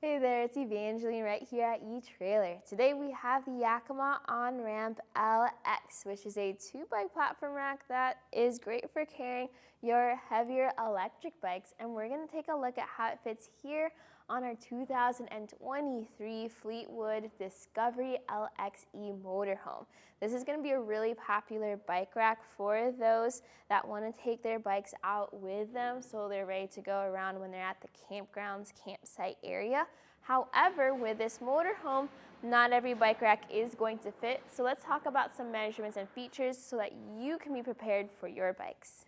Hey there, it's Evangeline right here at eTrailer. Today we have the Yakima OnRamp LX, which is a 2-bike platform rack that is great for carrying your heavier electric bikes. And we're going to take a look at how it fits here on our 2023 Fleetwood Discovery LXE Motorhome. This is going to be a really popular bike rack for those that want to take their bikes out with them so they're ready to go around when they're at the campgrounds, campsite area. However, with this motorhome, not every bike rack is going to fit. So let's talk about some measurements and features so that you can be prepared for your bikes.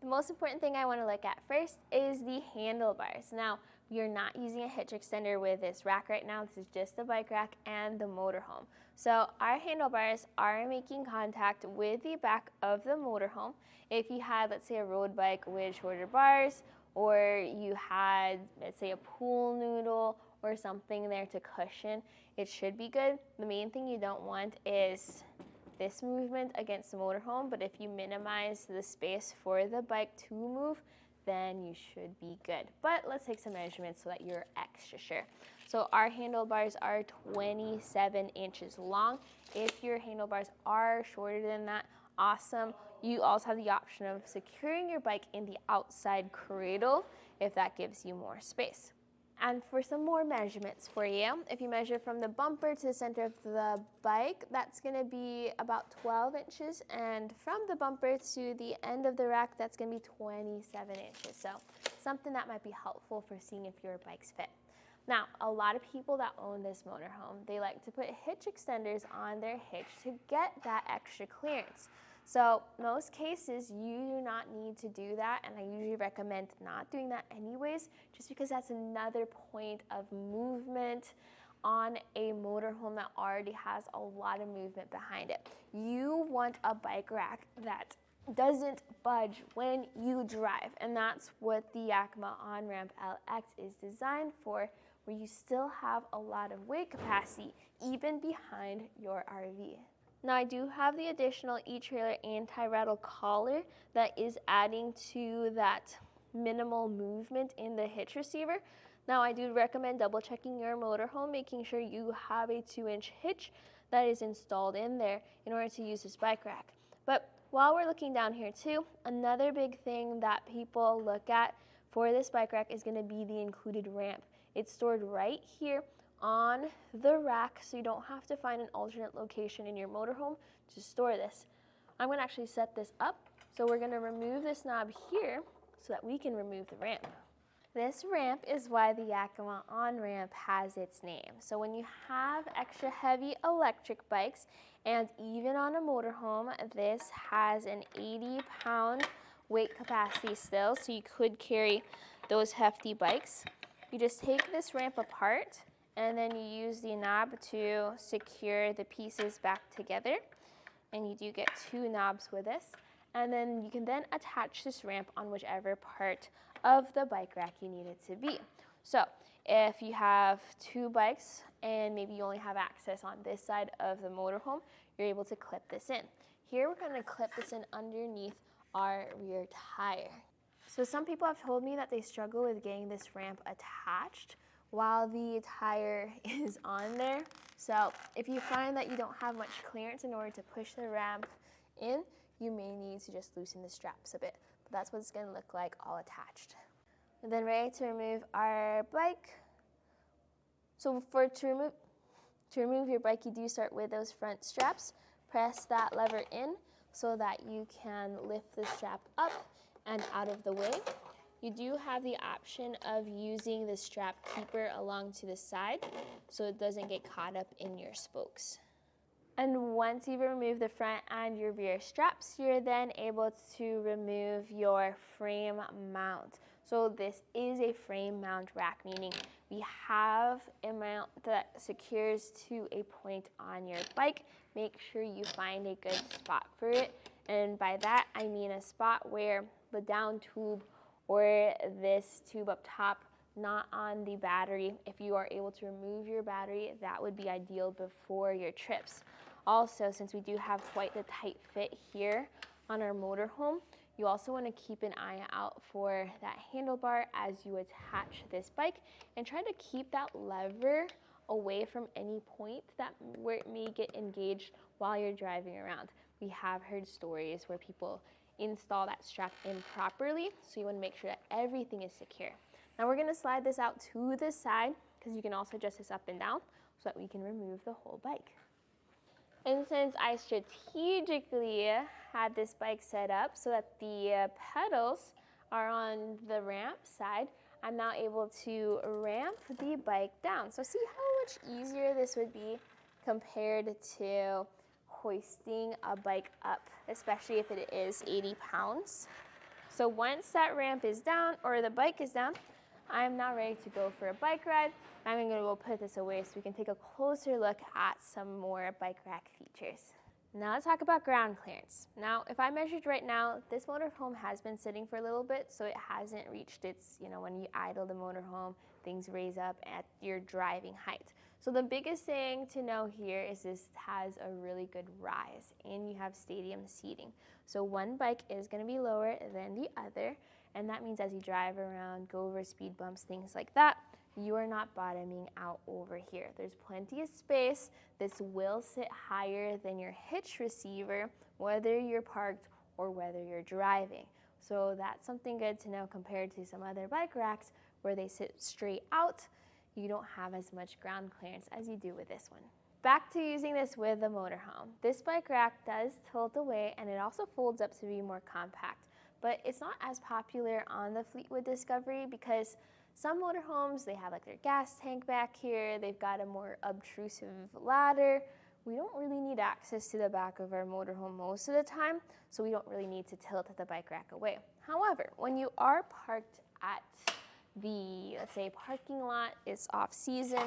The most important thing I want to look at first is the handlebars. Now, we are not using a hitch extender with this rack right now. This is just the bike rack and the motorhome. So our handlebars are making contact with the back of the motorhome. If you had, let's say, a road bike with shorter bars, or you had, let's say, a pool noodle or something there to cushion, it should be good. The main thing you don't want is this movement against the motorhome, but if you minimize the space for the bike to move, then you should be good. But let's take some measurements so that you're extra sure. So our handlebars are 27 inches long. If your handlebars are shorter than that, awesome. You also have the option of securing your bike in the outside cradle if that gives you more space. And for some more measurements for you, if you measure from the bumper to the center of the bike, that's going to be about 12 inches. And from the bumper to the end of the rack, that's going to be 27 inches. So something that might be helpful for seeing if your bikes fit. Now, a lot of people that own this motorhome, they like to put hitch extenders on their hitch to get that extra clearance. So most cases, you do not need to do that, and I usually recommend not doing that anyways, just because that's another point of movement on a motorhome that already has a lot of movement behind it. You want a bike rack that doesn't budge when you drive, and that's what the Yakima OnRamp LX is designed for, where you still have a lot of weight capacity, even behind your RV. Now I do have the additional eTrailer anti-rattle collar that is adding to that minimal movement in the hitch receiver. Now I do recommend double checking your motorhome, making sure you have a 2-inch hitch that is installed in there in order to use this bike rack. But while we're looking down here too, another big thing that people look at for this bike rack is going to be the included ramp. It's stored right here on the rack, so you don't have to find an alternate location in your motorhome to store this. I'm going to actually set this up, so we're going to remove this knob here so that we can remove the ramp. This ramp is why the Yakima OnRamp has its name. So when you have extra heavy electric bikes, and even on a motorhome, this has an 80-pound weight capacity still, so you could carry those hefty bikes. You just take this ramp apart, and then you use the knob to secure the pieces back together. And you do get 2 knobs with this. And then you can then attach this ramp on whichever part of the bike rack you need it to be. So if you have 2 bikes and maybe you only have access on this side of the motorhome, you're able to clip this in. Here we're going to clip this in underneath our rear tire. So some people have told me that they struggle with getting this ramp attached while the tire is on there. So if you find that you don't have much clearance in order to push the ramp in, you may need to just loosen the straps a bit. But that's what it's going to look like all attached. And then ready to remove our bike. So to remove your bike, you do start with those front straps. Press that lever in so that you can lift the strap up and out of the way. You do have the option of using the strap keeper along to the side so it doesn't get caught up in your spokes. And once you've removed the front and your rear straps, you're then able to remove your frame mount. So this is a frame mount rack, meaning we have a mount that secures to a point on your bike. Make sure you find a good spot for it. And by that, I mean a spot where the down tube or this tube up top, not on the battery. If you are able to remove your battery, that would be ideal before your trips. Also, since we do have quite the tight fit here on our motorhome, You also want to keep an eye out for that handlebar as you attach this bike, and try to keep that lever away from any point where it may get engaged while you're driving around. We have heard stories where people install that strap improperly, so you want to make sure that everything is secure. Now we're going to slide this out to the side, because you can also adjust this up and down so that we can remove the whole bike. And since I strategically had this bike set up so that the pedals are on the ramp side, I'm now able to ramp the bike down. So see how much easier this would be compared to hoisting a bike up, especially if it is 80 pounds. So once that ramp is down, or the bike is down, I'm now ready to go for a bike ride. I'm going to go put this away so we can take a closer look at some more bike rack features. Now let's talk about ground clearance. Now, if I measured right now, this motorhome has been sitting for a little bit, so it hasn't reached its, when you idle the motorhome, things raise up at your driving height. So the biggest thing to know here is this has a really good rise, and you have stadium seating. So one bike is going to be lower than the other, and that means as you drive around, go over speed bumps, things like that, you are not bottoming out over here. There's plenty of space. This will sit higher than your hitch receiver, whether you're parked or whether you're driving. So that's something good to know compared to some other bike racks where they sit straight out. You don't have as much ground clearance as you do with this one. Back to using this with the motorhome. This bike rack does tilt away, and it also folds up to be more compact. But it's not as popular on the Fleetwood Discovery because some motorhomes, they have like their gas tank back here, they've got a more obtrusive ladder. We don't really need access to the back of our motorhome most of the time, so we don't really need to tilt the bike rack away. However, when you are parked at the, let's say, parking lot, it's off season,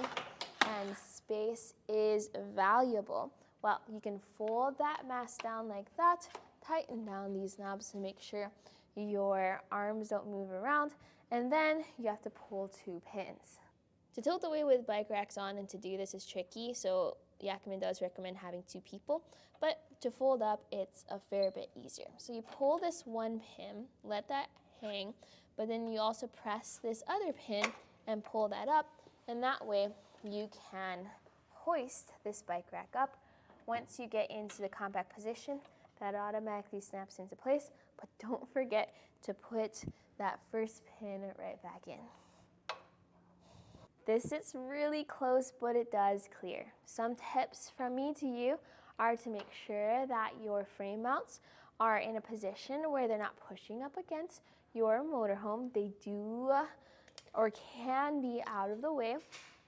and space is valuable, well, you can fold that mast down like that, tighten down these knobs to make sure your arms don't move around, and then you have to pull 2 pins. To tilt away with bike racks on and to do this is tricky, so Yakima does recommend having 2 people, but to fold up, it's a fair bit easier. So you pull this 1 pin, let that hang, but then you also press this other pin and pull that up, and that way you can hoist this bike rack up. Once you get into the compact position, that automatically snaps into place, but don't forget to put that first pin right back in. This sits really close, but it does clear. Some tips from me to you are to make sure that your frame mounts are in a position where they're not pushing up against your motorhome. They do or can be out of the way.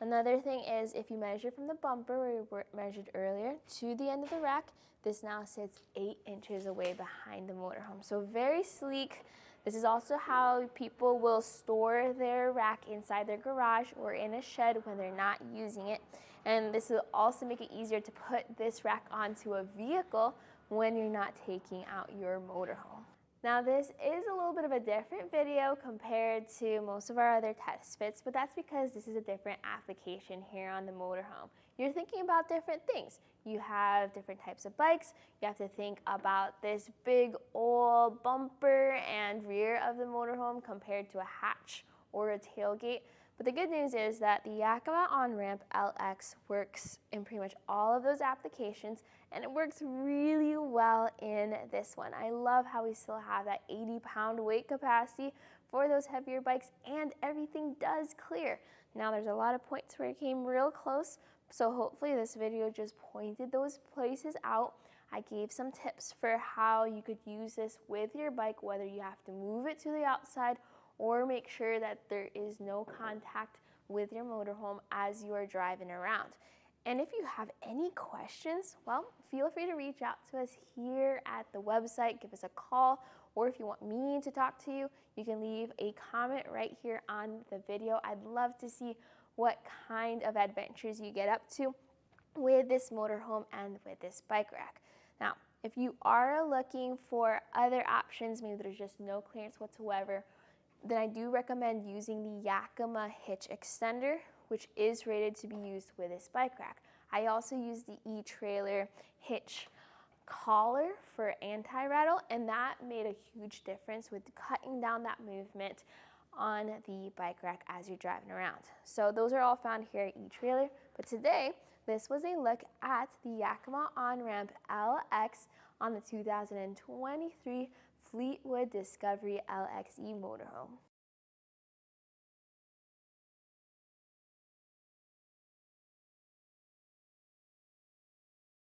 Another thing is if you measure from the bumper where we measured earlier to the end of the rack, this now sits 8 inches away behind the motorhome. So very sleek. This is also how people will store their rack inside their garage or in a shed when they're not using it. And this will also make it easier to put this rack onto a vehicle when you're not taking out your motorhome. Now this is a little bit of a different video compared to most of our other test fits, but that's because this is a different application here on the motorhome. You're thinking about different things. You have different types of bikes. You have to think about this big old bumper and rear of the motorhome compared to a hatch or a tailgate. But the good news is that the Yakima OnRamp LX works in pretty much all of those applications, and it works really well in this one. I love how we still have that 80-pound weight capacity for those heavier bikes, and everything does clear. Now there's a lot of points where it came real close, so hopefully this video just pointed those places out. I gave some tips for how you could use this with your bike, whether you have to move it to the outside or make sure that there is no contact with your motorhome as you are driving around. And if you have any questions, well, feel free to reach out to us here at the website, give us a call, or if you want me to talk to you, you can leave a comment right here on the video. I'd love to see what kind of adventures you get up to with this motorhome and with this bike rack. Now, if you are looking for other options, maybe there's just no clearance whatsoever, then I do recommend using the Yakima Hitch Extender, which is rated to be used with this bike rack. I also use the etrailer hitch collar for anti-rattle, and that made a huge difference with cutting down that movement on the bike rack as you're driving around. So those are all found here at eTrailer, but today this was a look at the Yakima OnRamp LX on the 2023 Fleetwood Discovery LXE Motorhome.